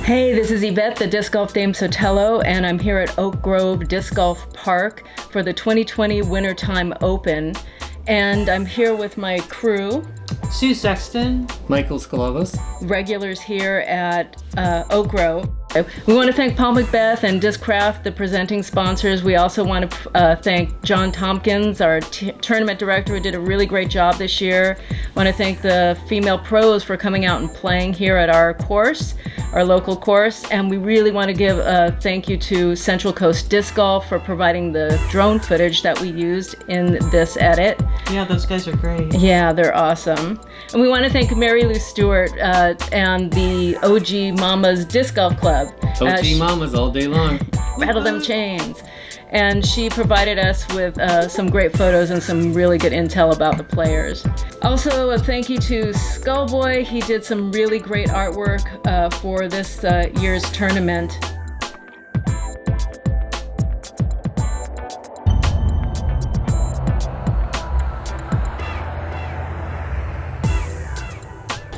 Hey, this is Yvette, the Disc Golf Dame Sotelo, and I'm here at Oak Grove Disc Golf Park for the 2020 Wintertime Open. And I'm here with my crew. Sue Sexton. Michael Scoggins. Regulars here at Oak Grove. We want to thank Paul McBeth and Discraft, the presenting sponsors. We also want to thank John Tompkins, our tournament director, who did a really great job this year. Want to thank the female pros for coming out and playing here at our course, our local course. And we really want to give a thank you to Central Coast Disc Golf for providing the drone footage that we used in this edit. Yeah, those guys are great. Yeah, they're awesome. And we want to thank Mary Lou Stewart and the OG Mamas Disc Golf Club. OG Mamas all day long. Rattle them chains. And she provided us with some great photos and some really good intel about the players. Also, a thank you to Skullboy. He did some really great artwork for this year's tournament.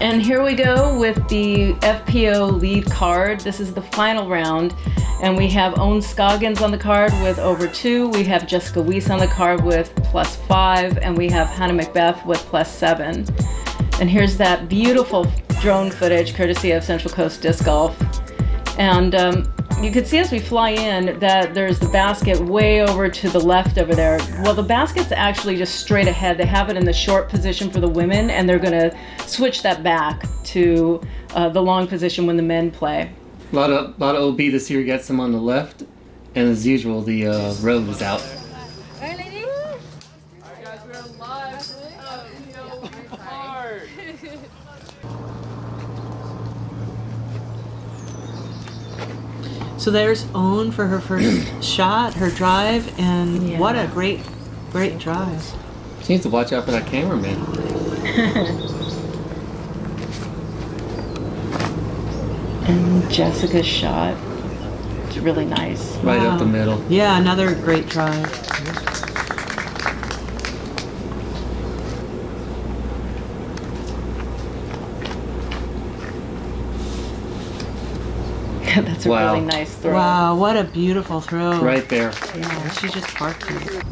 And here we go with the FPO lead card. This is the final round. And we have Ohn Scoggins on the card with over 2. We have Jessica Weese on the card with +5. And we have Hannah McBeth with +7. And here's that beautiful drone footage courtesy of Central Coast Disc Golf. And you can see as we fly in that there's the basket way over to the left over there. Well, the basket's actually just straight ahead. They have it in the short position for the women, and they're going to switch that back to the long position when the men play. A lot of OB this year gets them on the left, and as usual, the road is out. Alright, ladies. Alright, guys, we're live. So there's Ohn for her first shot, her drive, and what a great drive. She needs to watch out for that cameraman. And Jessica's shot. It's really nice. Right up the middle. Yeah, another great drive. That's a really nice throw. Wow, what a beautiful throw. Right there. Yeah, she just parked it.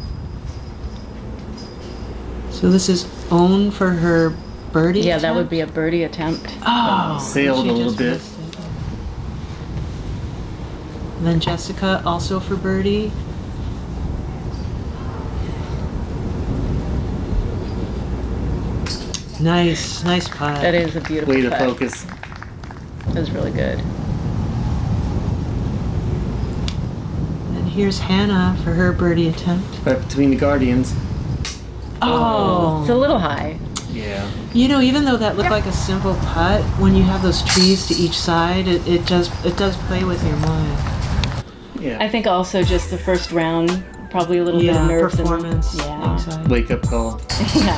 So this is Ohn for her birdie attempt? That would be a birdie attempt. Oh, sailed she a little just bit. missed it. And then Jessica also for birdie. Nice putt. That is a beautiful Way to putt. focus. It was really good. And here's Hannah for her birdie attempt. Right between the Guardians. Oh. It's a little high. Yeah. You know, even though that looked like a simple putt, when you have those trees to each side, it does play with your mind. Yeah. I think also just the first round, probably a little bit of nerves. Performance. Anxiety. Wake up call. Yeah.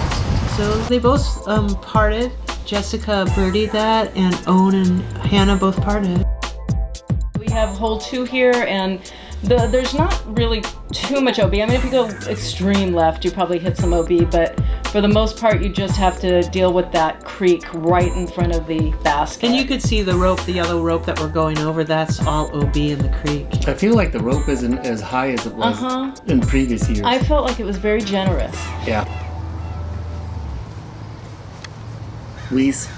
So they both parted. Jessica birdied that, and Ohn and Hannah both parted. We have hole 2 here, and there's not really too much OB. I mean, if you go extreme left, you probably hit some OB, but for the most part, you just have to deal with that creek right in front of the basket. And you could see the rope, the yellow rope that we're going over, that's all OB in the creek. I feel like the rope isn't as high as it was in previous years. I felt like it was very generous. Yeah. Weese.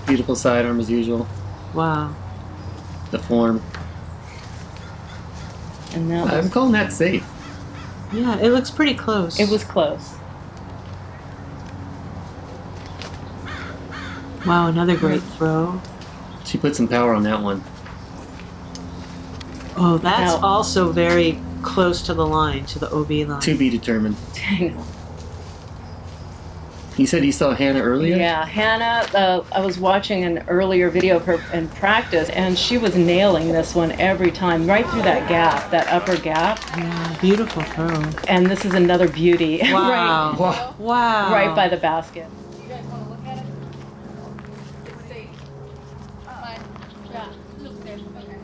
Beautiful sidearm as usual. Wow. The form. And that I'm was, calling that safe. Yeah, it looks pretty close. it was close. Wow, another great throw. She put some power on that one. Oh, that's Now- also very close to the line, to the OB line. To be determined. I know. You said you saw Hannah earlier? Yeah, Hannah, I was watching an earlier video of her in practice, and she was nailing this one every time, right through that gap, that upper gap. Yeah, beautiful throw. And this is another beauty. Wow. Wow. Wow. right by the basket. You guys want to look at it? It's safe. Fine. Yeah. Look there. Okay.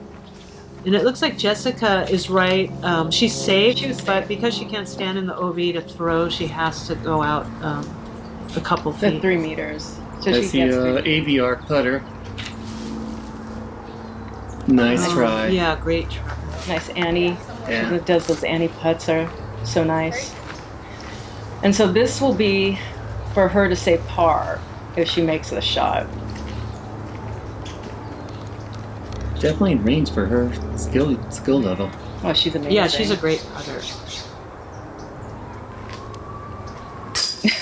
And it looks like Jessica is right. She's safe, She was but safe. because she can't stand in the OB to throw, she has to go out a couple The feet. 3 meters. So I she see gets a AVR putter. Nice try. Yeah, great try. Nice Annie. Yeah. She does those Annie putts are so nice. And so this will be for her to say par if she makes the shot. Definitely in range for her skill level. Oh, she's amazing. Yeah, she's a great putter.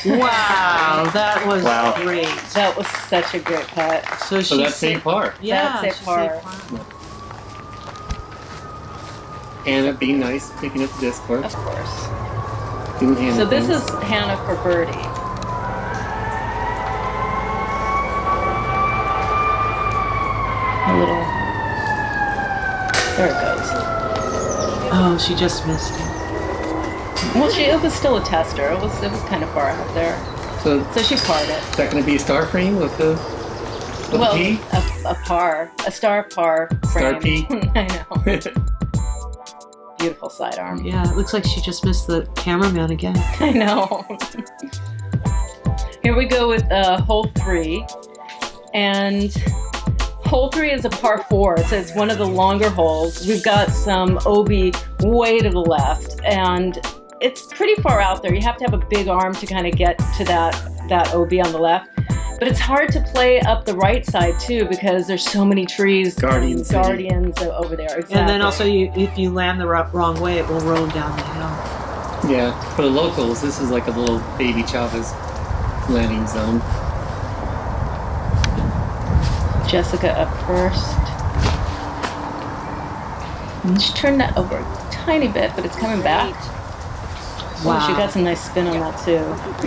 Wow, that was Wow. great. That was such a great putt. So So that's said- same par. Yeah, That's she a par. said par. Hannah being nice, picking up the disc for Of course. doing Hannah So this things. is Hannah for birdie. A little. There it goes. Oh, she just missed it. Well, it was still a tester. It was kind of far out there. So So she parred it. is that going to be a star frame with the Well, P? a par, a star par frame. Star P? I know. Beautiful sidearm. Yeah, it looks like she just missed the cameraman again. I know. Here we go with hole 3. And hole 3 is a par 4, so it's one of the longer holes. We've got some OB way to the left, and it's pretty far out there. You have to have a big arm to kind of get to that OB on the left. But it's hard to play up the right side too because there's so many trees, Guardians over there. Exactly. And then also, if you land the wrong way, it will roll down the hill. Yeah, for the locals, this is like a little baby Chavez landing zone. Jessica up first. And she turned that over a tiny bit, but it's coming back. Wow. Oh, she got some nice spin on that too.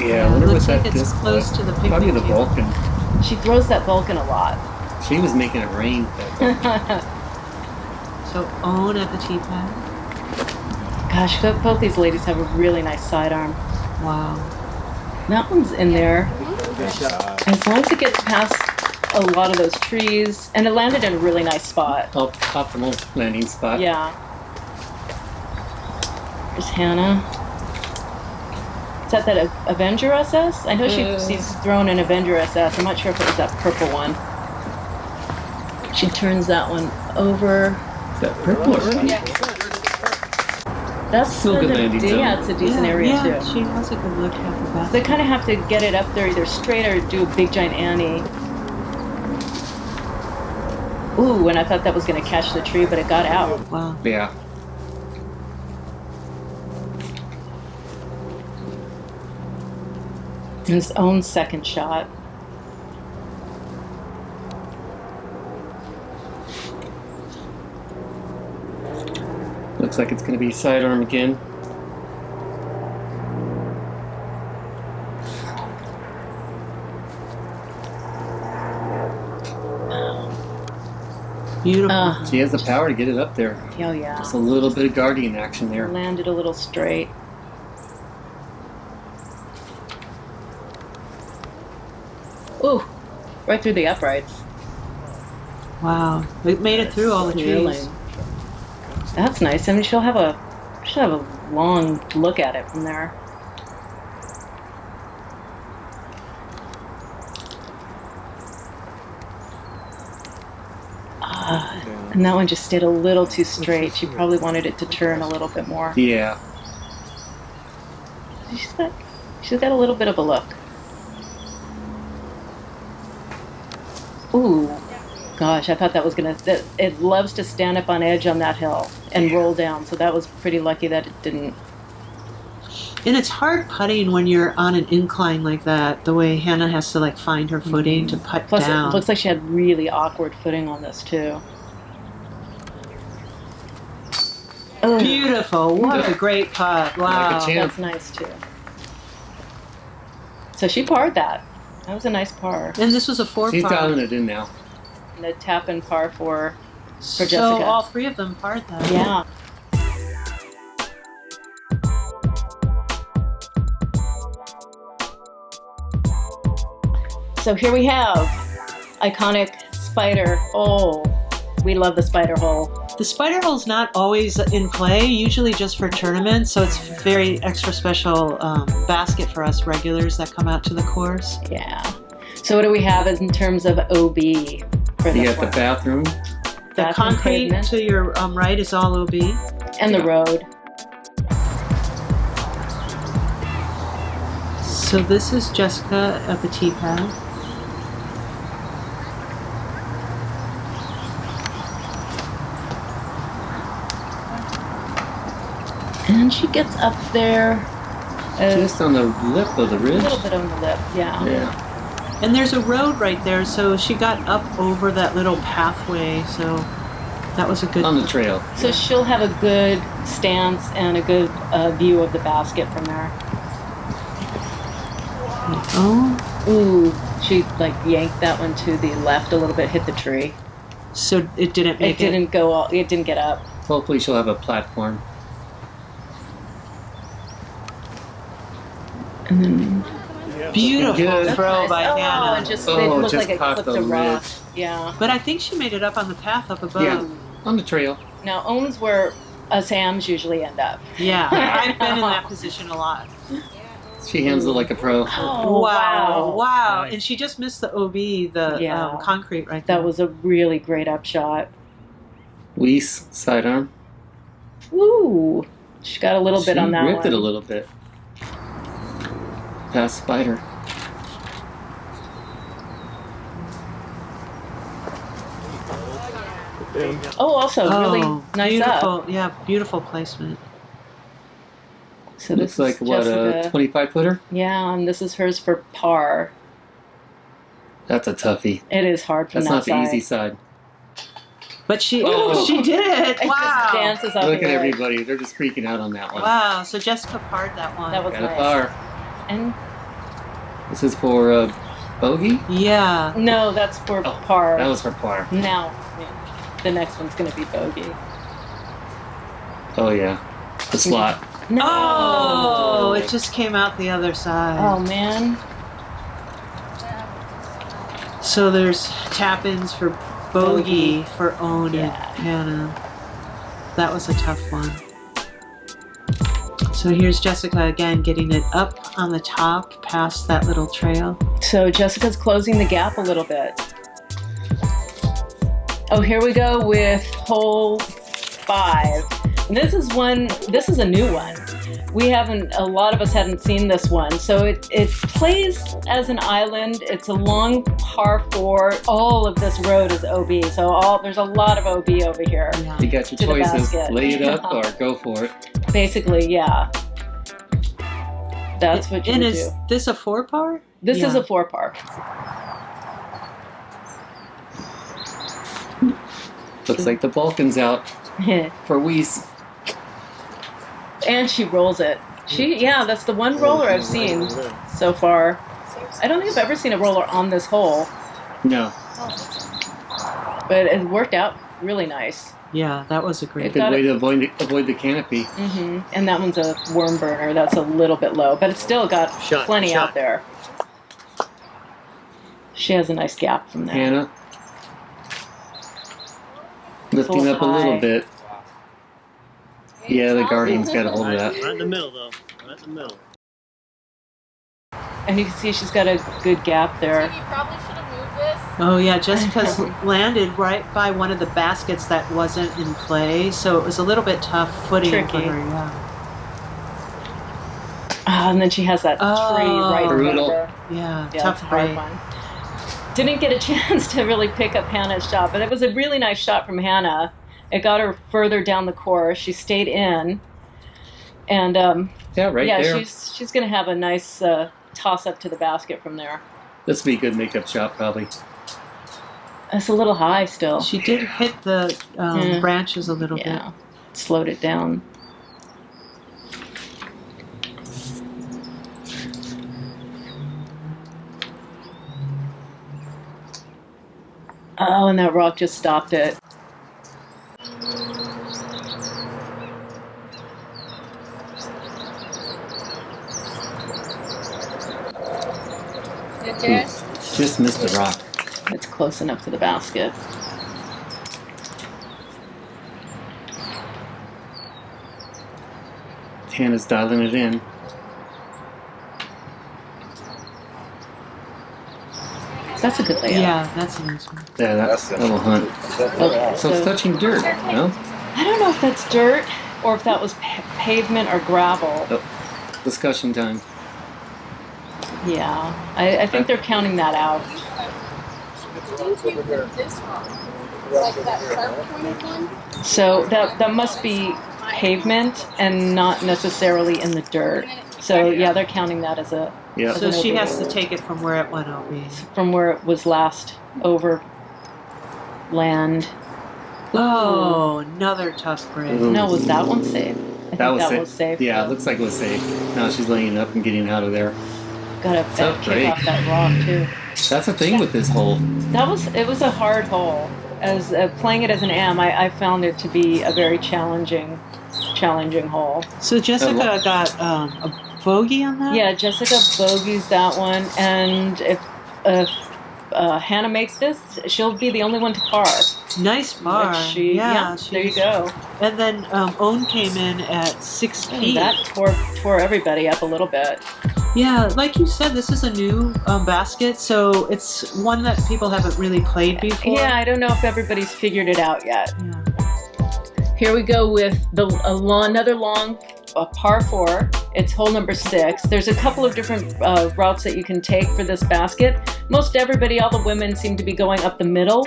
Yeah, I wonder looks what like that it's disc close was. to the picnic Probably the table. Vulcan. She throws that Vulcan a lot. She was making it rain. That So Ohn at the tee pad. Gosh, both these ladies have a really nice sidearm. Wow. That one's in there. As long as it gets past a lot of those trees, and it landed in a really nice spot. optimal landing spot. Yeah. There's Hannah. Is that Avenger SS? I know she's thrown an Avenger SS. I'm not sure if it was that purple one. She turns that one over. Is that purple or red? Yeah. That's Still good landing zone. yeah, it's a decent area yeah, too. she has a good look at the back. They kind of have to get it up there either straight or do a big giant Annie. Ooh, and I thought that was going to catch the tree, but it got out. Wow. Yeah. His own second shot. Looks like it's going to be sidearm again. Beautiful. She has the power to get it up there. Oh yeah. Just a little bit of guardian action there. Landed a little straight. Ooh, right through the uprights. Wow. It made it through all the Really. trees. That's nice. I mean, she'll have a long look at it from there. And that one just stayed a little too straight. She probably wanted it to turn a little bit more. Yeah. She's got a little bit of a look. Ooh, gosh, I thought that was it loves to stand up on edge on that hill and roll down, so that was pretty lucky that it didn't. And it's hard putting when you're on an incline like that, the way Hannah has to find her footing to putt Plus, down. it looks like she had really awkward footing on this too. Oh, Beautiful. What a great putt. Wow. Like a champ. that's nice too. So she parred that. That was a nice par. And this was a 4 She's par. dialing it in now. And the tap and par for So Jessica. all three of them parred that. yeah. So here we have iconic spider hole. We love the spider hole. The spider hole's not always in play, usually just for tournaments, so it's very extra special basket for us regulars that come out to the course. Yeah. So what do we have in terms of OB for You this got the one? bathroom The bathroom concrete pavement. to your right is all OB. And the road. So this is Jessica at the tee pad. And she gets up there. Just on the lip of the A ridge. little bit on the lip, yeah. Yeah. And there's a road right there, so she got up over that little pathway, so that was a good... On the trail. So she'll have a good stance and a good view of the basket from there. Oh, Ooh, she like yanked that one to the left a little bit, hit the tree. so it didn't make it. It didn't go all, it didn't get up. Hopefully she'll have a platform. And then Beautiful Good. throw by oh, Hannah. it just Oh, it looked just like it caught clipped the a rock. ridge. Yeah. But I think she made it up on the path up above. Yeah. On the trail. Now Ohn's where us hams usually end up. Yeah, I've been in that position a lot. She handles it like a pro. Oh Wow. Nice. And she just missed the OB, the Yeah. concrete right there. That was a really great upshot. Weese, sidearm. Woo! She got a little bit She on that ripped one. it a little bit. Past spider. Oh, also really nice beautiful. up. Yeah, beautiful placement. So Looks this like is what, Jessica. a 25 footer? Yeah, and this is hers for par. That's a toughie. It is hard from That's that not the side. easy side. But she Oh. she did it. It Wow. just dances up Look the at way. everybody. They're just freaking out on that one. Wow. So Jessica parred that one. That was Got nice. a par. And This is for bogey? Yeah. no, that's for Oh, par. That was for par. Now, yeah, the next one's going to be bogey. Oh, yeah. The slot. No. Oh, it just came out the other side. Oh man. So there's tap-ins for bogey for Ohn Yeah. and Hannah. That was a tough one. So here's Jessica again getting it up on the top past that little trail. So Jessica's closing the gap a little bit. Oh, here we go with hole 5. And this is a new one. A lot of us hadn't seen this one. So it plays as an island. It's a long par 4. All of this road is OB. So there's a lot of OB over here. Yeah. You got your To the choices. basket. Lay it up or go for it. Basically, yeah. That's what you And would is do. this a 4-par? This is Yeah. a 4 par. Looks like the Vulcan's out for Weese. And she rolls it. That's the one roller I've seen so far. I don't think I've ever seen a roller on this hole, No. but it worked out really nice. Yeah, that was a A great. good got way it. to avoid the canopy. And that one's a worm burner. That's a little bit low, but it's still got plenty out there. She has a nice gap from there. Hannah. Lifting little up a little high. bit. Yeah, the Guardian's got a hold of that. Right in the middle, though. Right in the middle. And you can see she's got a good gap there. You probably should have moved this. Oh yeah, Jessica's landed right by one of the baskets that wasn't in play, so it was a little bit tough footing for Tricky. her. Yeah. And then she has that tree right in front of Brutal. her. Yeah, Yeah, tough it's a hard break. one. Didn't get a chance to really pick up Hannah's shot, but it was a really nice shot from Hannah. It got her further down the course. She stayed in, and Yeah, right there. she's going to have a nice toss up to the basket from there. This would be a good makeup shot, probably. It's a little high still. She did hit the Yeah. branches a little Yeah, slowed it down. Oh, and that rock just stopped it. Just missed the rock. It's close enough to the basket. Hannah's dialing it in. That's That's a good layout. Yeah, that's a nice one. Yeah, that'll hunt. Okay, So it's touching dirt, no? I don't know if that's dirt or if that was pavement or gravel. Oh, discussion time. Yeah, I think they're counting that out. This one. Like that sharp pointed one. So that must be pavement and not necessarily in the dirt. So yeah, they're counting that as a Yeah. So she has to take it from where it went OB. from where it was last over land. Oh, another tough break. Ooh. No, was that one safe? I think That that safe. was safe. Yeah, it looks like it was safe. Now she's laying up and getting out of there. Got a Tough bad kick break. off that rock too. That's the thing with this hole. It was a hard hole. As playing it as an am, I found it to be a very challenging hole. So Jessica got a bogey on that? Yeah, Jessica bogeys that one, and if Hannah makes this, she'll be the only one to par. Nice par. Which there you go. And then Ohn came in at 6 And feet. that tore everybody up a little bit. Yeah, like you said, this is a new basket, so it's one that people haven't really played before. Yeah, I don't know if everybody's figured it out yet. Yeah. Here we go with another long par 4. It's hole number 6. There's a couple of different routes that you can take for this basket. Most everybody, all the women, seem to be going up the middle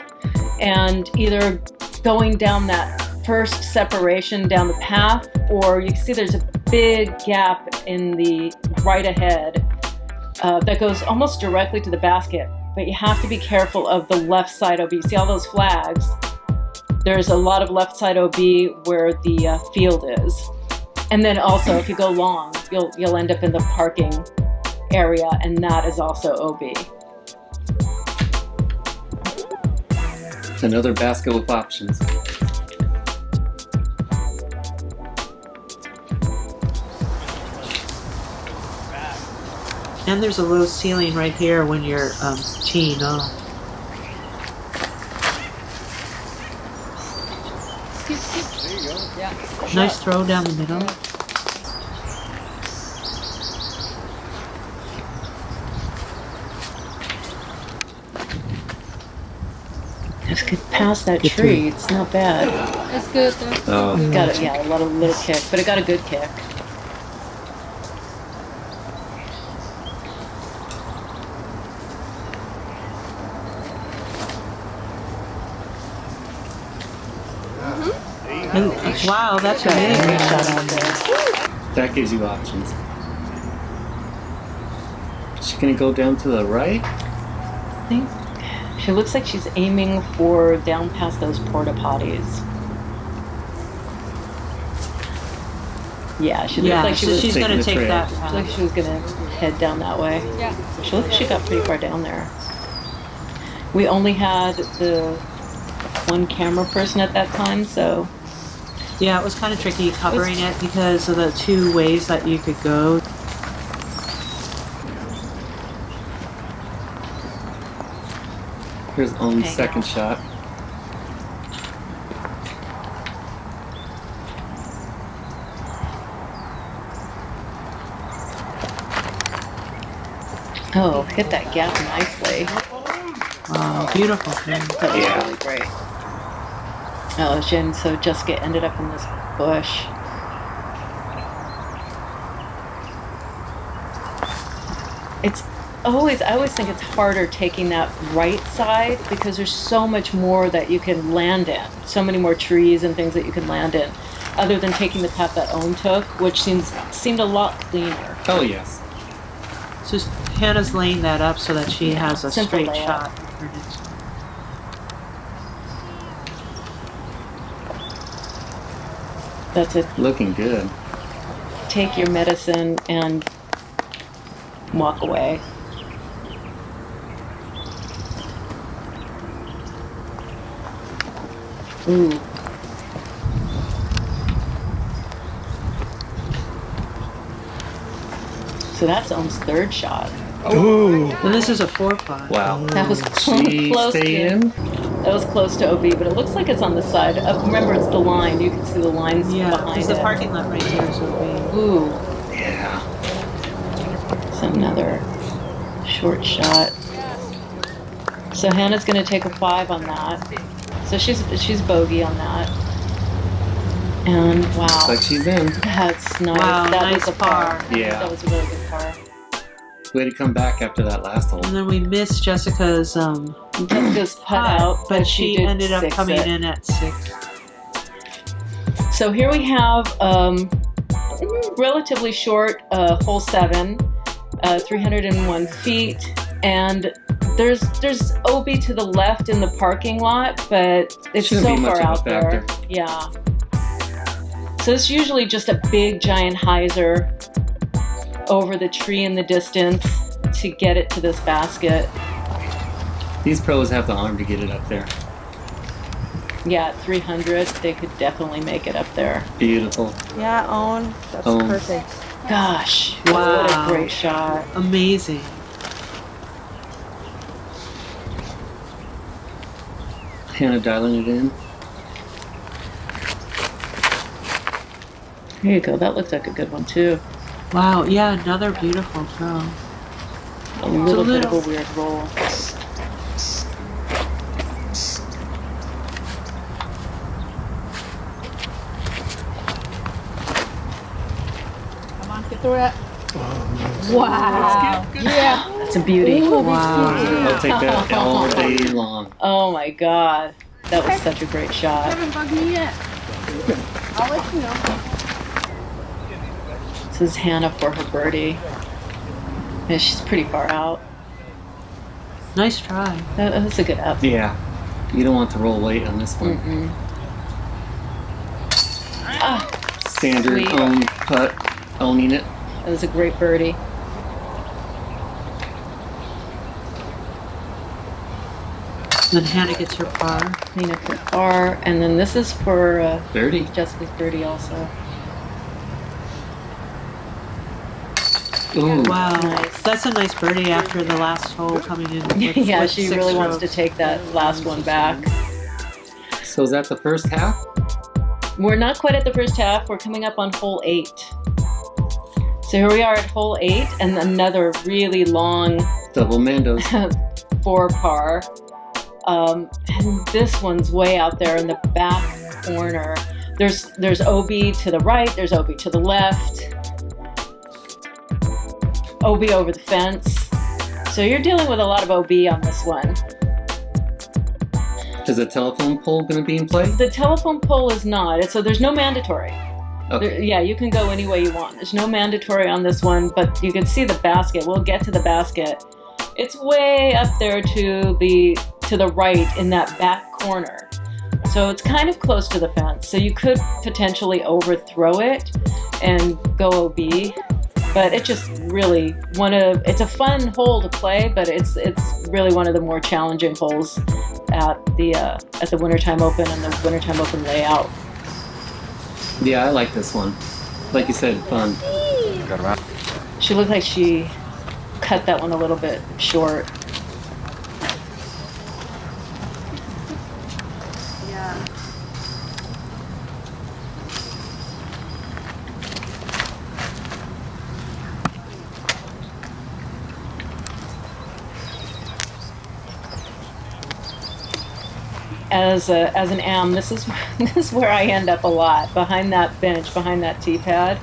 and either going down that first separation down the path, or you can see there's a big gap in the right ahead that goes almost directly to the basket. But you have to be careful of the left side OB. See all those flags? There's a lot of left side OB where the field is. And then also, if you go long, you'll end up in the parking area, and that is also OB. It's another basket with options. And there's a low ceiling right here when you're teeing off. Nice throw down the middle. Just get past that tree. It's not bad. That's good though. Oh, Got it. Yeah, a lot of little kick, but it got a good kick. And, wow, that's Got a big. great shot out there. that gives you options. Is she gonna go down to the right? I think she looks like she's aiming for down past those porta potties. Yeah, she looked like she so was. she's taking going to the take trail. that Looked path. like she was gonna head down that way. Yeah. She looked like she got pretty far down there. We only had the one camera person at that time, so Yeah, it was kind of tricky covering it because of the two ways that you could go. Here's Ohn's Okay, second now. shot. oh, hit that gap nicely. Wow, beautiful thing. That was Yeah. really great. Oh, and so Jessica ended up in this bush. I always think it's harder taking that right side because there's so much more that you can land in. So many more trees and things that you can land in. Other than taking the path that Ohn took, which seemed a lot cleaner. Oh yes. So Hannah's laying that up so that she has a simple straight layout. shot. for her next one. That's it. Looking good. Take your medicine and walk away. Ooh. So that's Ohn's third shot. And this is a 4-putt. Wow. That was She close stay to. in? That was close to OB, but it looks like it's on the side. Remember, it's the line. You can see the lines Yeah, behind because the it. parking lot right here is OB. Ooh, Yeah. it's another short shot. So Hannah's going to take a 5 on that. So she's bogey on that. And wow. Looks like she's in. That's nice. Wow, that nice was a par. par. Yeah. That was a really good par. Way to come back after that last hole. And then we missed Jessica's Jessica's putt out, but she did ended up six coming it. in at 6. So here we have relatively short hole 7, 301 feet, and there's OB to the left in the parking lot, but it's Shouldn't so be much far of a out there. factor. Yeah. So it's usually just a big giant hyzer over the tree in the distance to get it to this basket. These pros have the arm to get it up there. Yeah, at 300, they could definitely make it up there. Beautiful. Yeah, Ohn. That's Ohn. perfect. Gosh, Wow. what a great shot. Amazing. Hannah dialing it in. There you go. That looks like a good one too. Wow, yeah, another beautiful throw. A little bit of little- a weird roll. Come on, get through it. Wow. Yeah. That's a beauty. Wow. I'll take that all day long. Oh my god. That was such a great shot. Haven't bugged me yet. I'll let you know. This is Hannah for her birdie. Yeah, she's pretty far out. Nice try. That's a good up. Yeah. You don't want to roll late on this one. Mm-mm. Ah, Standard Sweet. own putt. Owning it. that was a great birdie. Then Hannah gets her par. Clean up her par. And then this is for Birdie. Jessica's birdie also. Ooh. Wow. Nice. That's a nice birdie after the last hole coming in. With, Yeah, with she 6 really wants to strokes. take that last one back. So is that the first half? We're not quite at the first half. We're coming up on hole 8. So here we are at hole 8 and another really long Double Mandos. 4 par. And this one's way out there in the back corner. There's OB to the right, there's OB to the left, OB over the fence. So you're dealing with a lot of OB on this one. Is the telephone pole going to be in play? The telephone pole is not. So there's no mandatory. Okay. Yeah, you can go any way you want. There's no mandatory on this one, but you can see the basket. We'll get to the basket. It's way up there to the right in that back corner. So it's kind of close to the fence. So you could potentially overthrow it and go OB, but it just really it's a fun hole to play, but it's really one of the more challenging holes at the Wintertime Open and the Wintertime Open layout. Yeah, I like this one. Like you said, fun. She looked like she cut that one a little bit short. Yeah. As an am, this is where I end up a lot, behind that bench, behind that tee pad.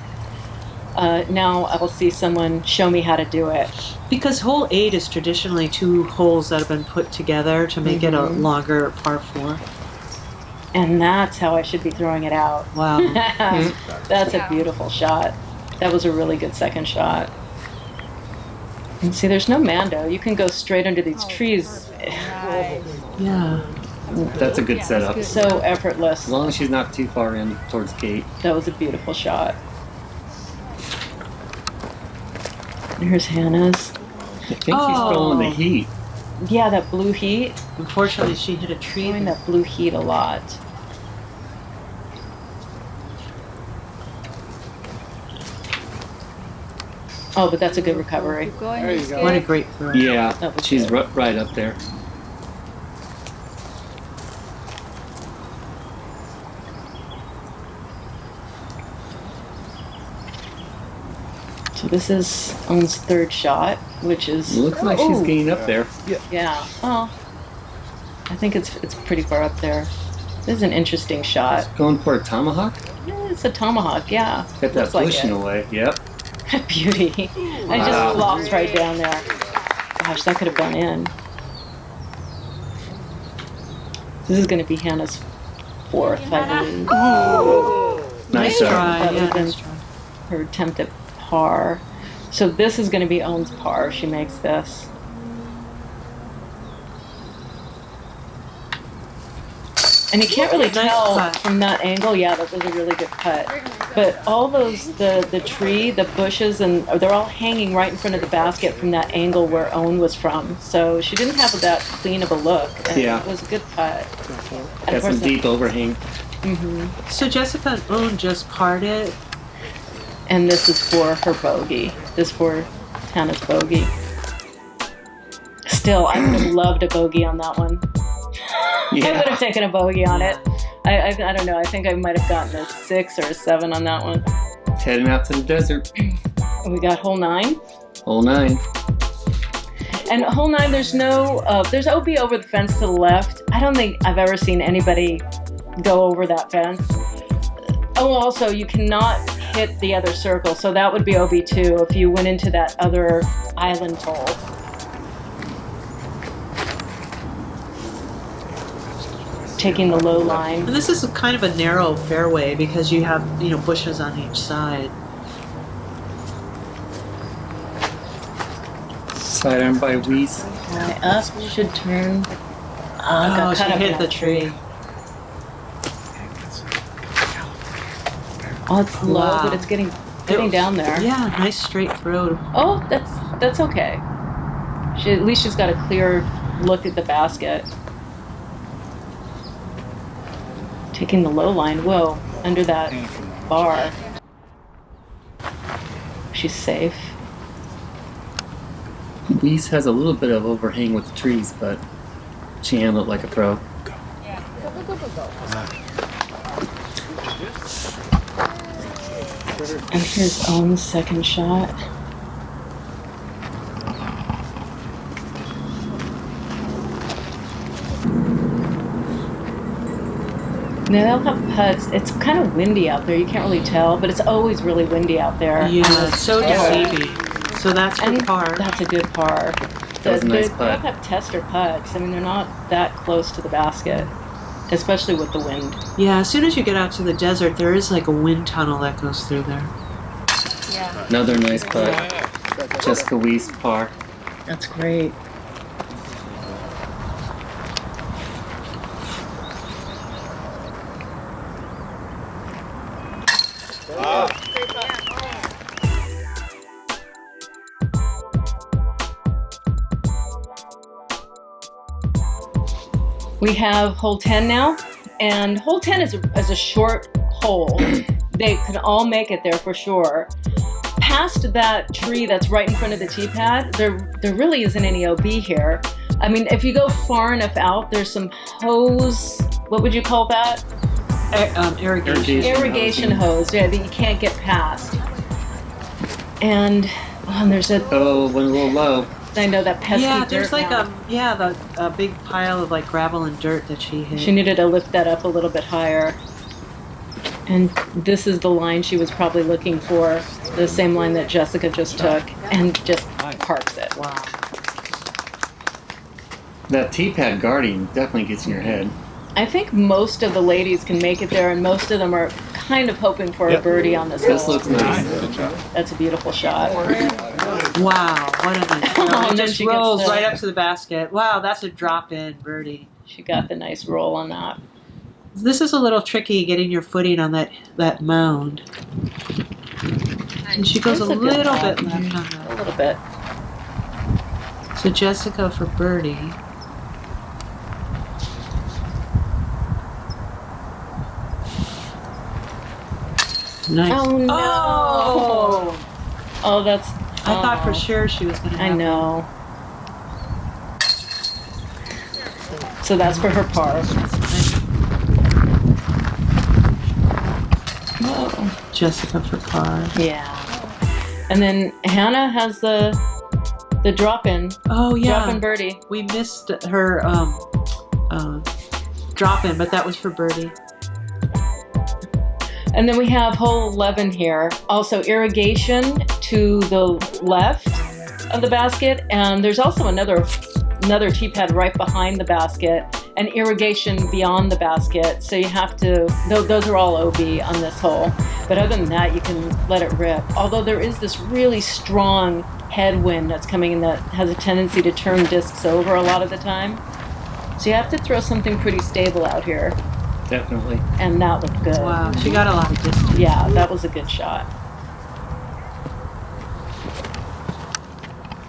Now I'll see someone show me how to do it. Because hole 8 is traditionally 2 holes that have been put together to make it a longer par 4. And that's how I should be throwing it out. Wow. That's a beautiful shot. That was a really good second shot. And see, there's no Mando. You can go straight under these trees. Nice. Yeah. That's a good setup. So effortless. As long as she's not too far in towards gate. That was a beautiful shot. Here's Hannah's. I think she's throwing the heat. Yeah, that blue heat. Unfortunately, she hit a tree. Throwing that blue heat a lot. Oh, but that's a good recovery. Keep going. There you Miss go. Kid. What a great throw. Yeah, That was she's good. right up there. So this is Ohn's third shot, which is Looks like she's Ooh. getting up there. Yeah. Oh, I think it's pretty far up there. This is an interesting shot. Going for a tomahawk? Yeah, it's a tomahawk, yeah. Got that Looks like bush in it. the way. Yep. Beauty. And it just flops right down there. Gosh, that could have gone in. This is going to be Hannah's fourth, I believe. Nice try. try. That would Yeah, have been nice try. her attempt at par. So this is going to be Ohn's par if she makes this. And you can't really Nice tell putt. from that angle. Yeah, that was a really good putt. But all those, the tree, the bushes, and they're all hanging right in front of the basket from that angle where Ohn was from. So she didn't have that clean of a look. And Yeah. it was a good putt. And Got of some course, deep overhang. So Jessica and Ohn just parted. and this is for her bogey. This is for Hannah's bogey. Still, I would have loved a bogey on that one. I would have Yeah. taken a bogey on it. I don't know. I think I might have gotten a 6 or a 7 on that one. Heading out to the desert. We got hole 9. Hole 9. And hole 9, there's no, there's OB over the fence to the left. I don't think I've ever seen anybody go over that fence. Oh, also, you cannot hit the other circle, so that would be OB2 if you went into that other island hole. Taking the low line. And this is a kind of a narrow fairway because you have, bushes on each side. Side arm by Weese. Up should turn. Oh, she cut up hit in the that tree. Oh, it's low, Wow. but it's getting down there. Yeah, nice straight throw. Oh, that's okay. At least she's got a clear look at the basket. Taking the low line. Whoa, under that bar. She's safe. Weese has a little bit of overhang with the trees, but she handled it like a pro. And here's Ohn's second shot. Now they'll have putts. It's kind of windy out there. You can't really tell, but it's always really windy out there. Yeah, it's so deceiving. So that's for And par. that's a good par. That was a nice They putt. have tester putts. I mean, they're not that close to the basket, especially with the wind. Yeah, as soon as you get out to the desert, there is like a wind tunnel that goes through there. Another nice putt. Jessica Weese, par. That's great. We have hole 10 now, and hole 10 is a short hole. They can all make it there for sure. Past that tree that's right in front of the tee pad, there really isn't any OB here. I mean, if you go far enough out, there's some hose, what would you call that? Irrigation. Irrigation hose, yeah, that you can't get past. And there's a, Oh, went a little low. I know that pesky Yeah, dirt there's like now. a big pile of like gravel and dirt that she hit. She needed to lift that up a little bit higher. And this is the line she was probably looking for, the same line that Jessica just took, and just parks it. Wow. That tee pad guarding definitely gets in your head. I think most of the ladies can make it there, and most of them are kind of hoping for a birdie on this This hole. looks nice. That's a beautiful shot. Wow, what a nice throw. Oh, It and then just she gets rolls the- right up to the basket. Wow, that's a drop-in birdie. She got the nice roll on that. This is a little tricky getting your footing on that mound. And she goes a That's a good little shot. bit left on A that. little bit. So Jessica for birdie. Nice. Oh no! Oh! Oh, that's. I thought for oh. sure she was going to I know. So that's for her par. Oh, Jessica for par. yeah. And then Hannah has the drop-in Oh, yeah. drop-in birdie. We missed her drop in, but that was for birdie. And then we have hole 11 here. Also irrigation to the left of the basket, and there's also another tee pad right behind the basket, and irrigation beyond the basket. So you have to, those are all OB on this hole. But other than that, you can let it rip. Although there is this really strong headwind that's coming in that has a tendency to turn discs over a lot of the time. So you have to throw something pretty stable out here. Definitely. And that looked good. Wow, she got a lot of distance. Yeah, that was a good shot.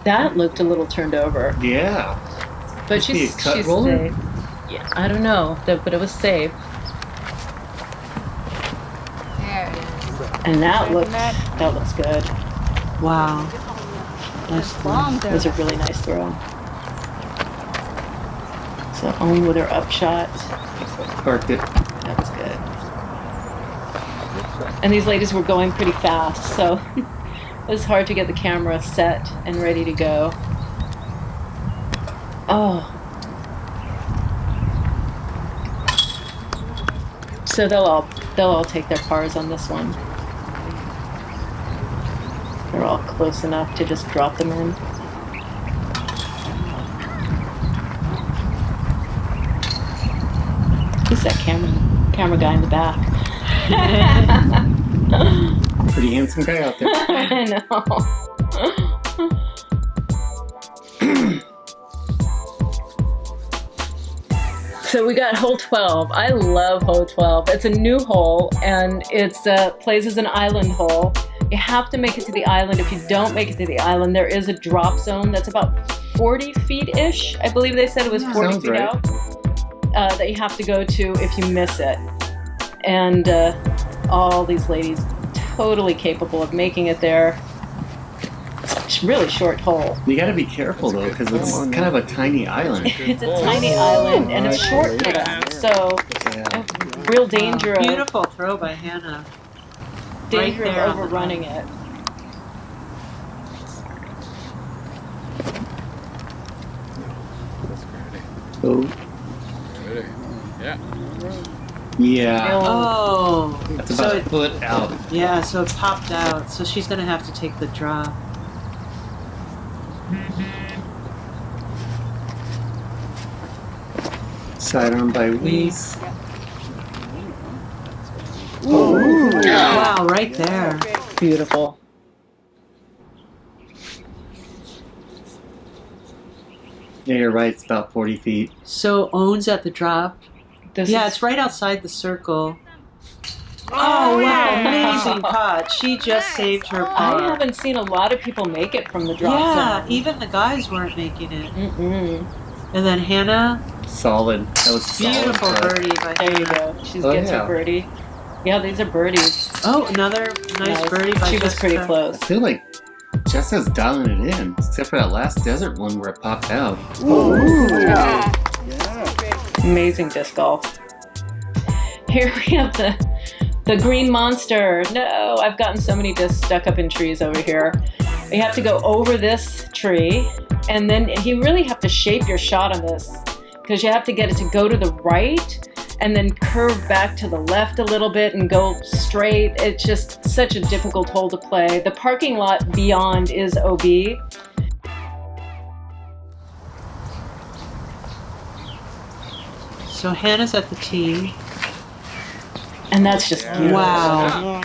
That looked a little turned over. Yeah. But Must be a she's cut roller? safe. Yeah, I don't know, but it was safe. There it is. And that looks good. Wow. Nice throw. It was a really nice throw. So Ohn with her up shot. Parked it. That was good. And these ladies were going pretty fast, so it was hard to get the camera set and ready to go. Oh. So they'll all take their pars on this one. They're all close enough to just drop them in. Who's that camera guy in the back? Pretty handsome guy out there. I know. So we got hole 12. I love hole 12. It's a new hole, and it's plays as an island hole. You have to make it to the island. If you don't make it to the island, there is a drop zone that's about 40 feet-ish. I believe they said it was 40 sounds feet right. out. That you have to go to if you miss it. And all these ladies totally capable of making it there. It's a really short hole. You gotta be careful though, because it's kind of a tiny island. It's a tiny island, and it's short for them. So, Yeah. real danger of, Beautiful throw by Hannah. danger right there on of the overrunning it. Oh. Yeah. Oh. That's So about a it, foot out. yeah, so it popped out. So she's going to have to take the drop. Sidearm by Weese. Wow, right there. Beautiful. Yeah, you're right. It's about 40 feet. So Ohn's at the drop. This Yeah, is, it's right outside the circle. Oh, wow, amazing putt. She just saved her I putt. haven't seen a lot of people make it from the drop Yeah, zone. even the guys weren't making it. Mm-mm. And then Hannah, Solid. That was a solid beautiful putt. birdie by There you Hannah. go. She Oh, gets yeah. her birdie. Yeah, these are birdies. Oh, another nice birdie by She was pretty Jessica. close. I feel like Jessa's dialing it in, except for that last desert one where it popped out. Amazing disc golf. Here we have the green monster. No, I've gotten so many discs stuck up in trees over here. You have to go over this tree, and then you really have to shape your shot on this, because you have to get it to go to the right and then curve back to the left a little bit and go straight. It's just such a difficult hole to play. The parking lot beyond is OB. So Hannah's at the tee. And that's just beautiful. Wow.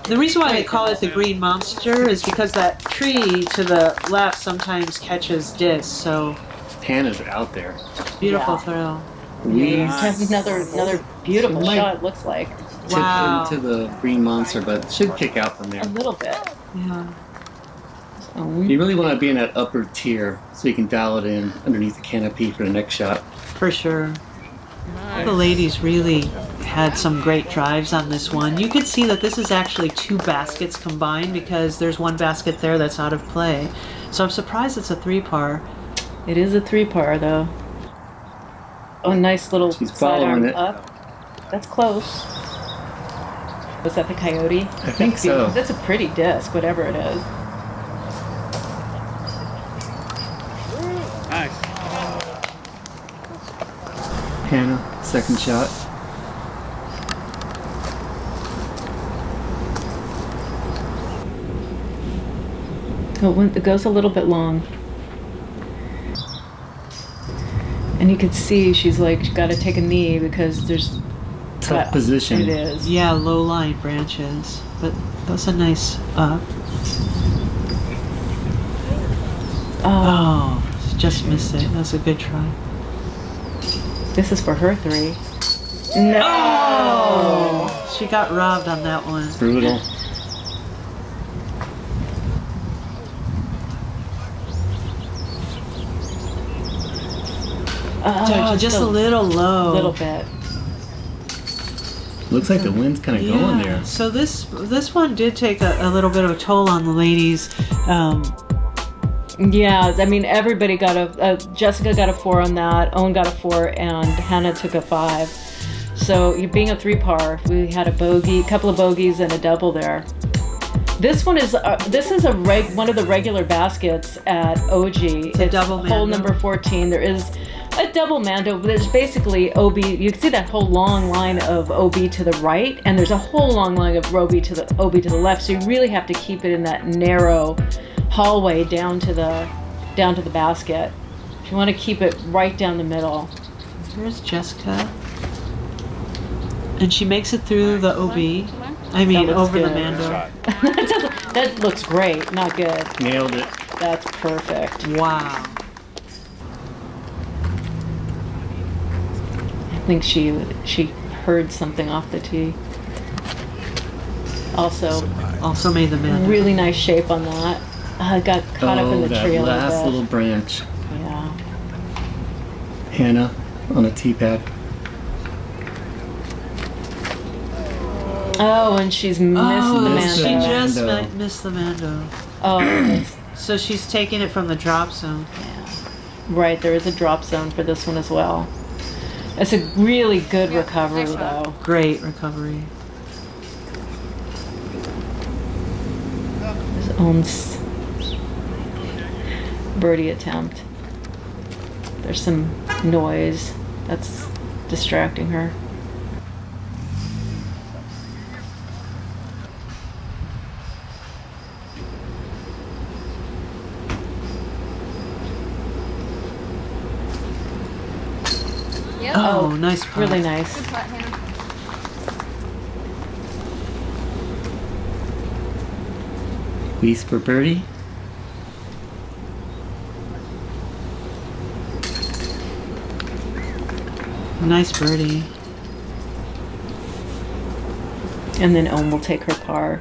The reason why they call it the green monster is because that tree to the left sometimes catches discs. So Hannah's out there. beautiful Yeah. throw. Weese That's another beautiful Might- shot, it looks like. tipped Wow. into the green monster, but should kick out from there. A little bit. Yeah. You really want to be in that upper tier so you can dial it in underneath the canopy for the next shot. For sure. The ladies really had some great drives on this one. You could see that this is actually two baskets combined because there's one basket there that's out of play. So I'm surprised it's a 3-par. It is a 3-par though. Oh, nice little She's sidearm following it. up. That's close. Was that the coyote? I think so. That's a pretty disc, whatever it is. Nice. Hannah, second shot. It goes a little bit long. And you can see she's like got to take a knee because there's Tough position. It is. Yeah, low-lying branches, but that's a nice up. Oh, just missed it. That's a good try. This is for her 3. No. Oh, she got robbed on that one. Brutal. Oh, just a little low. A little bit. Looks like the wind's kind of going there. So this one did take a little bit of a toll on the ladies. Yeah, I mean everybody got Jessica got a 4 on that, Ohn got a 4, and Hannah took a 5. So you being a 3 par, we had a couple of bogeys and a double there. This one is one of the regular baskets at OG. It's a double hole mando. number 14. There is a double mando, but there's basically OB. You can see that whole long line of OB to the right, and there's a whole long line of OB to the left. So you really have to keep it in that narrow hallway down to the basket. If you want to keep it right down the middle. Here's Jessica, and she makes it through the OB. I mean, That looks over the good. mando. That looks great. Not good. Nailed it. That's perfect. Wow. I think she heard something off the tee. Also made the mando. really nice shape on that. Got caught up in the tree a that last little little bit. branch. Yeah. Hannah on a tee pad. Oh, and she's missing the missed she mando. just Mando. missed the mando. Oh, that's- So she's taking it from the drop zone. right. There is a drop zone for this one as well. It's a really good recovery, nice one. though. Great recovery. His own birdie attempt. There's some noise that's distracting her. Yep. Oh, nice putt. Really nice. Good putt, Hannah. Weese for birdie. Nice birdie. And then Ohn will take her par.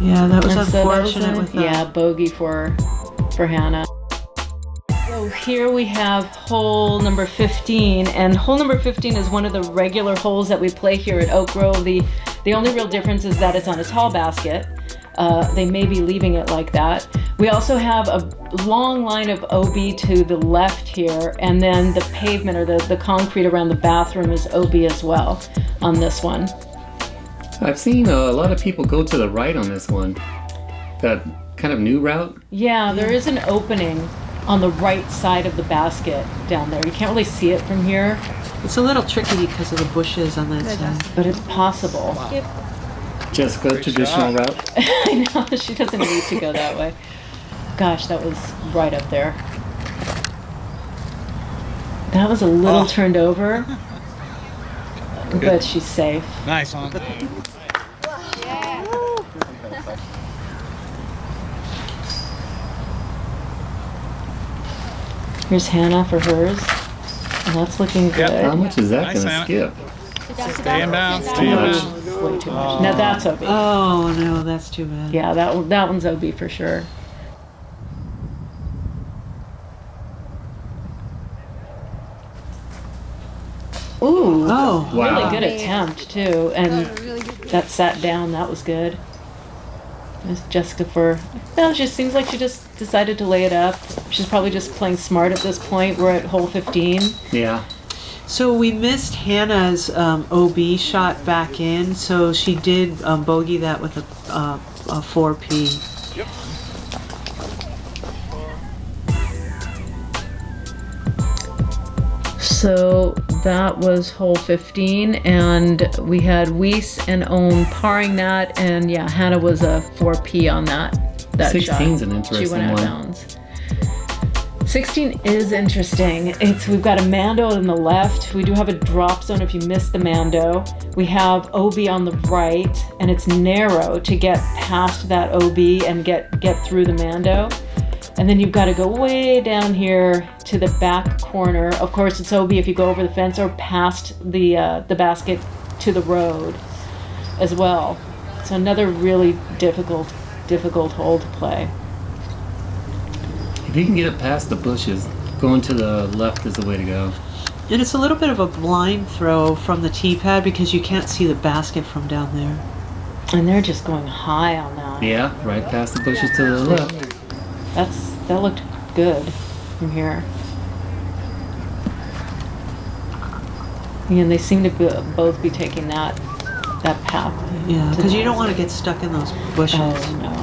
Yeah, that was And so that was unfortunate with that. bogey for Hannah. So here we have hole number 15, and hole number 15 is one of the regular holes that we play here at Oak Grove. The only real difference is that it's on a tall basket. They may be leaving it like that. We also have a long line of OB to the left here, and then the pavement or the concrete around the bathroom is OB as well on this one. I've seen a lot of people go to the right on this one. That kind of new route. Yeah, there is an opening on the right side of the basket down there. You can't really see it from here, It's a little tricky because of the bushes on that side. but it's possible. Jessica, traditional route. I know, she doesn't need to go that way. Gosh, that was right up there. That was a little turned over, but she's safe. Nice on. Yeah. Here's Hannah for hers. And that's looking good. How much is that Nice, going to Hannah. skip? Stay him down. Stay Too him much. down. It's way too much. Now that's OB. Oh no, that's too bad. Yeah, that one's OB for sure. Ooh, Oh, Wow. really good attempt too, and Really good. that sat down. That was good. There's Jessica for. No, she seems like she just decided to lay it up. She's probably just playing smart at this point. We're at hole 15. Yeah. so we missed Hannah's OB shot back in, so she did bogey that with a 4P. So that was hole 15, and we had Weese and Ohn parring that, and yeah, Hannah was a 4P on that 16's shot. an She interesting went out of one. bounds. 16 is interesting. We've got a Mando on the left. We do have a drop zone if you miss the Mando. We have OB on the right, and it's narrow to get past that OB and get through the Mando. And then you've got to go way down here to the back corner. Of course, it's OB if you go over the fence or past the basket to the road as well. So another really difficult hole to play. If you can get it past the bushes, going to the left is the way to go. And it's a little bit of a blind throw from the tee pad because you can't see the basket from down there. And they're just going high on that. Yeah, right past the bushes to the left. That looked good from here. And they seem to both be taking that path. Yeah, because you don't want to get stuck in those bushes. Oh no.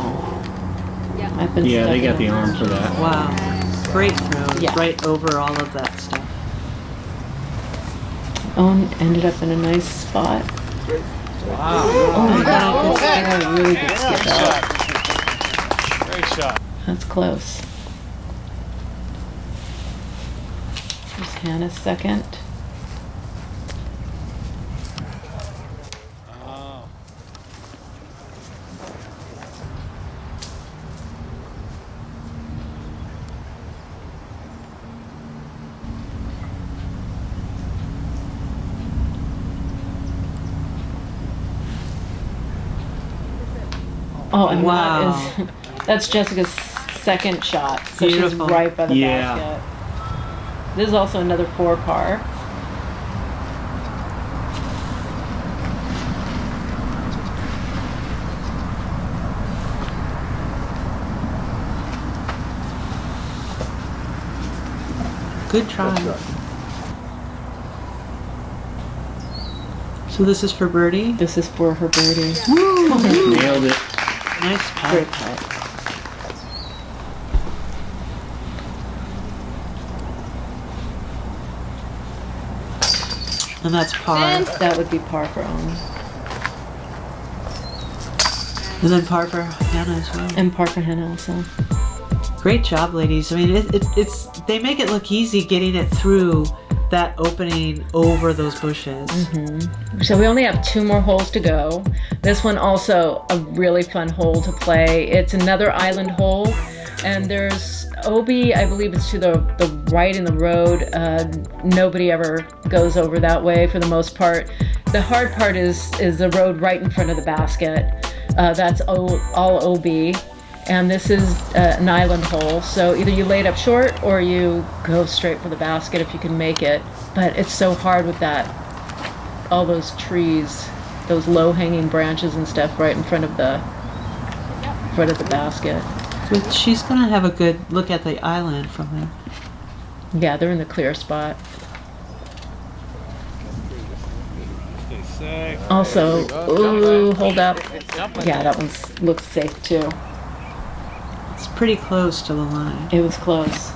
I've been Yeah, stuck they got in the them. arm for that. Wow. Great throw. Yeah. Right over all of that stuff. Ohn ended up in a nice spot. Wow. Oh my god, that's a really good skip out. Great shot. That's close. Here's Hannah's second. Oh. Oh, and Wow. that is, that's Jessica's second shot. So Beautiful. she's right by the Yeah. basket. This is also another 4 par. Good try. So this is for birdie. This is for her birdie. Nailed it. Nice Great putt. putt. And that's par. That would be par for Ohn. And then par for Hannah as well. And par for Hannah also. Great job, ladies. I mean, it's they make it look easy getting it through that opening over those bushes. So we only have 2 more holes to go. This one also a really fun hole to play. It's another island hole, and there's OB, I believe it's to the right in the road. Nobody ever goes over that way for the most part. The hard part is the road right in front of the basket. That's all OB. And this is an island hole, so either you lay it up short or you go straight for the basket if you can make it. But it's so hard with all those trees, those low-hanging branches and stuff right in front of the basket. But she's gonna have a good look at the island from there. Yeah, they're in the clear spot. Stay safe. Also, ooh, hold up. Yeah, that one looks safe too. It's pretty close to the line. It was close.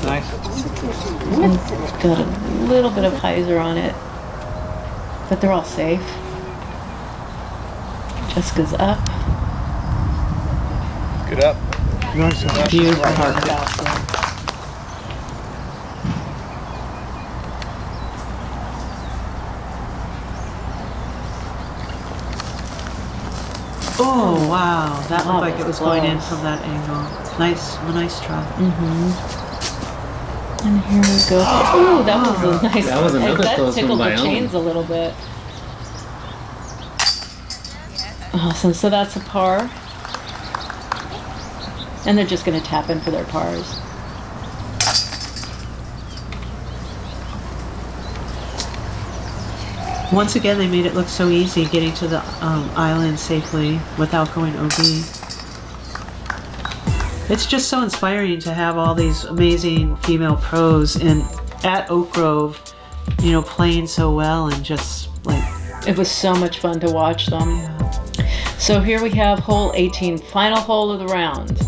Nice. It's got a little bit of hyzer on it, but they're all safe. Jessica's up. Get up. Beautiful putt. Oh wow, that Wow, looked like it was going in close. from that angle. Nice try. And here we go. Ooh, that was a nice. That was another that close one tickled by the Ohn. chains a little bit. Awesome. So that's a par. And they're just going to tap in for their pars. Once again, they made it look so easy getting to the island safely without going OB. It's just so inspiring to have all these amazing female pros at Oak Grove, you know, playing so well and just like. It was so much fun to watch them. So here we have hole 18, final hole of the round.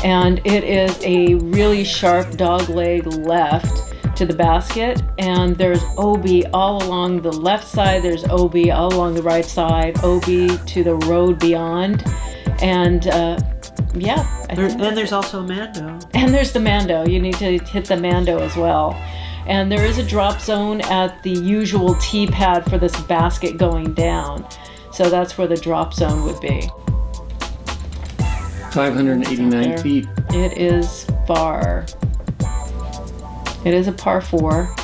And it is a really sharp dog leg left to the basket, and there's OB all along the left side, there's OB all along the right side, OB to the road beyond, and yeah. And there's also Mando. And there's the Mando. You need to hit the Mando as well. And there is a drop zone at the usual tee pad for this basket going down. So that's where the drop zone would be. 589 feet. It is far. It is a par 4.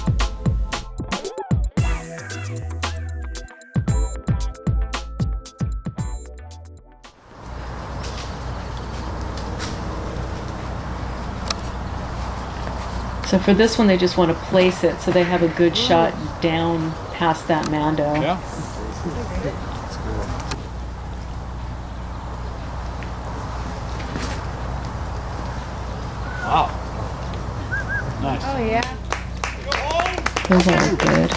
So for this one, they just want to place it so they have a good shot down past that Mando. Yeah. Wow. Nice. Oh yeah. Those are good.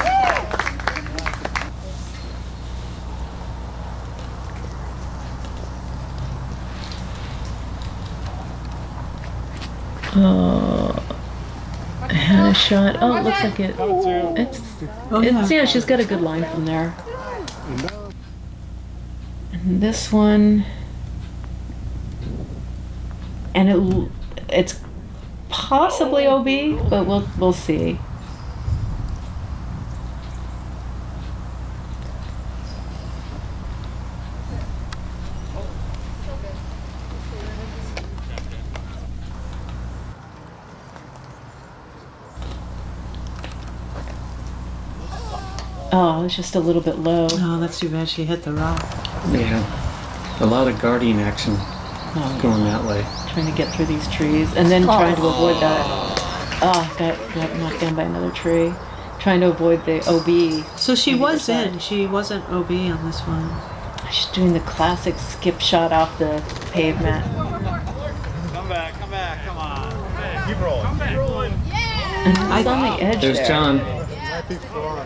Hannah shot. Oh, it looks like it. It's yeah. She's got a good line from there. And this one, and it's possibly OB, but we'll see. Oh, it's just a little bit low. Oh, that's too bad she hit the rock. Yeah. A lot of guardian action going that way. Trying to get through these trees and then trying to avoid that. Oh, got knocked down by another tree. Trying to avoid the OB. So she was in. She wasn't OB on this one. She's doing the classic skip shot off the pavement. Come back, come on. Keep rolling. Keep rolling. And it's on the edge There's there. John.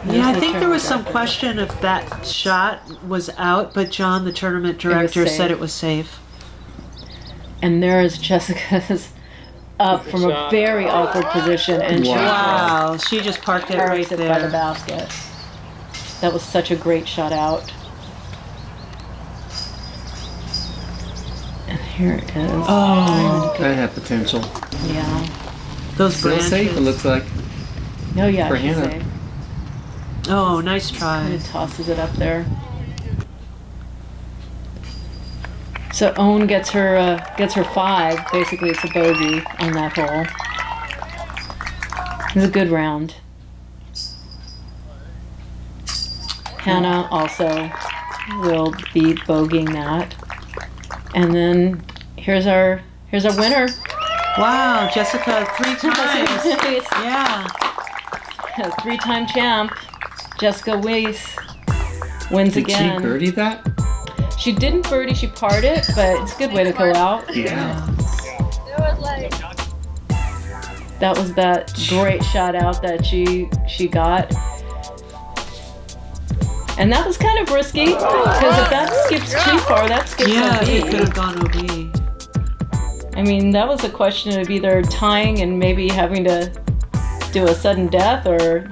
Yeah, I think there was some question if that shot was out, but John, the tournament director, said it was safe. And there is Jessica's up from a very awkward position, and Wow, she just parked it right parries it by the there. basket. That was such a great shot out. And here it is. Oh, That had potential. Yeah. those Still branches. safe, it looks like. Oh yeah, For she's Hannah. safe. Oh, nice And try. it tosses it up there. So Ohn gets her 5. Basically, it's a bogey on that hole. It was a good round. Hannah also will be bogeying that. And then here's our winner. Wow, Jessica 3 times. Yeah. 3-time champ, Jessica Weese, wins Did again. she birdie that? She didn't birdie, she parred it, but it's a good way to go out. Yeah. It was like That was that great shot out that she got. And that was kind of risky, because if that skips too far, that skips Yeah, it could OB. have gone OB. I mean, that was a question of either tying and maybe having to do a sudden death or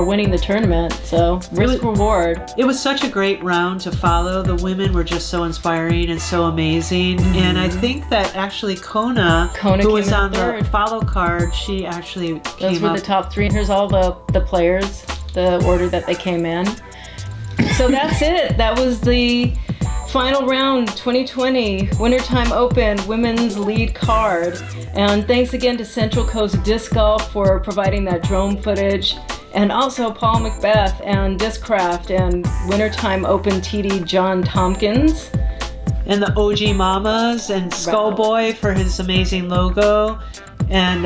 winning the tournament. So risk reward. It was such a great round to follow. The women were just so inspiring and so amazing. And I think that actually Kona who was came in on third. the follow card, she actually Those came were up. the top 3. Here's all the players, the order that they came in. So that's it. That was the final round 2020 Wintertime Open Women's Lead Card. And thanks again to Central Coast Disc Golf for providing that drone footage. And also Paul McBeth and Discraft and Wintertime Open TD John Tompkins. And the OG Mamas and Skullboy for his amazing logo. And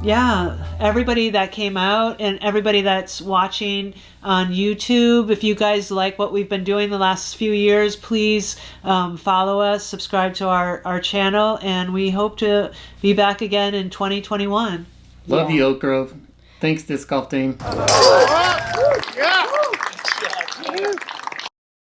yeah, everybody that came out and everybody that's watching on YouTube. If you guys like what we've been doing the last few years, please follow us, subscribe to our channel, and we hope to be back again in 2021. Love you, Oak Grove. Thanks, Disc Golf Team. Yeah.